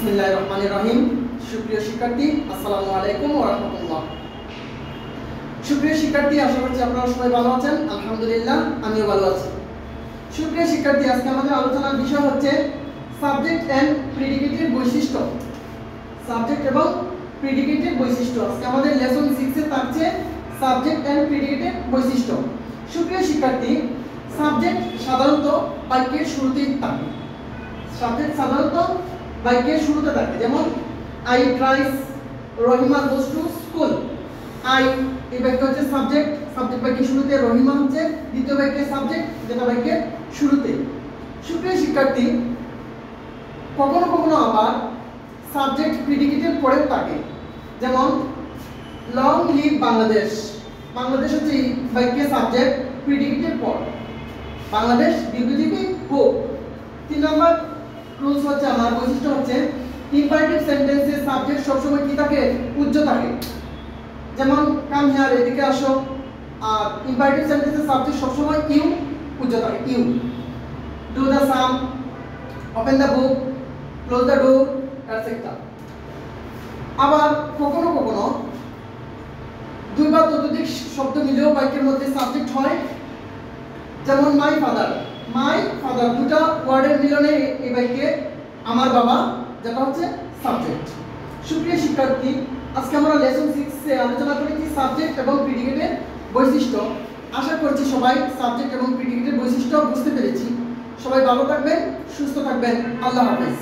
বিসমিল্লাহির রহমানির রহিম। সুপ্রিয় শিক্ষার্থী, আসসালামু আলাইকুম ওয়া রাহমাতুল্লাহ। সুপ্রিয় শিক্ষার্থী, আশা করছি আপনারা সবাই ভালো আছেন। আলহামদুলিল্লাহ, আমিও ভালো আছি। সুপ্রিয় শিক্ষার্থী, আজকে আমাদের আলোচনার বিষয় হচ্ছে সাবজেক্ট এন্ড প্রিডিকেটের বৈশিষ্ট্য। সাবজেক্ট এবং প্রিডিকেটের বৈশিষ্ট্য। আজকে আমাদের লেসন 6 এ থাকছে সাবজেক্ট এন্ড প্রিডিকেটের বৈশিষ্ট্য। সুপ্রিয় শিক্ষার্থী, সাবজেক্ট সাধারণত বাক্যের শুরুতেই থাকে। সাবজেক্ট সাধারণত বাক্যের শুরুতে থাকে, যেমন I thrice, Rahima goes to school. I এই বাক্য হচ্ছে সাবজেক্ট, সাবজেক্ট বাক্যের শুরুতে, রহিমা হচ্ছে দ্বিতীয় বাক্যের সাবজেক্ট, যেটা বাক্যের শুরুতে। সুপ্রিয় শিক্ষার্থী, কখনো কখনো আবার সাবজেক্ট প্রিডিকেটের পরেও থাকে, যেমন লং লিভ বাংলাদেশ। বাংলাদেশ হচ্ছে এই বাক্যের সাবজেক্ট, প্রিডিকেটের পর। বাংলাদেশ দীর্ঘজীবী হোক। 3 নম্বর রুলস হচ্ছে, আমার বৈশিষ্ট্য হচ্ছে ইম্পারেটিভ সেন্টেন্সের সাবজেক্ট সবসময় কি থাকে? উজ্জ্ব থাকে। যেমন কাম হিয়ার, এদিকে আসো। আর ইম্পারেটিভ সেন্টেন্সের সাবজেক্ট সবসময় ইউ উজ্জ্ব থাকে, you. Do the sum, open the book, close the door, etcetera. আবার কখনো কখনো দুই বা ততোধিক শব্দ মিলেও বাক্যের মধ্যে সাবজেক্ট হয়, যেমন মাই ফাদার। মাই ফাদার দুটা ওয়ার্ডের মিলনে এই বাক্যে আমার বাবা, যেটা হচ্ছে সাবজেক্ট। সুপ্রিয় শিক্ষার্থী, আজকে আমরা লেসন 6 এ আলোচনা করেছি সাবজেক্ট এবং প্রিডিকেটের বৈশিষ্ট্য। আশা করছি সবাই সাবজেক্ট এবং প্রিডিকেটের বৈশিষ্ট্য বুঝতে পেরেছি। সবাই ভালো থাকবেন, সুস্থ থাকবেন। আল্লাহ হাফেজ।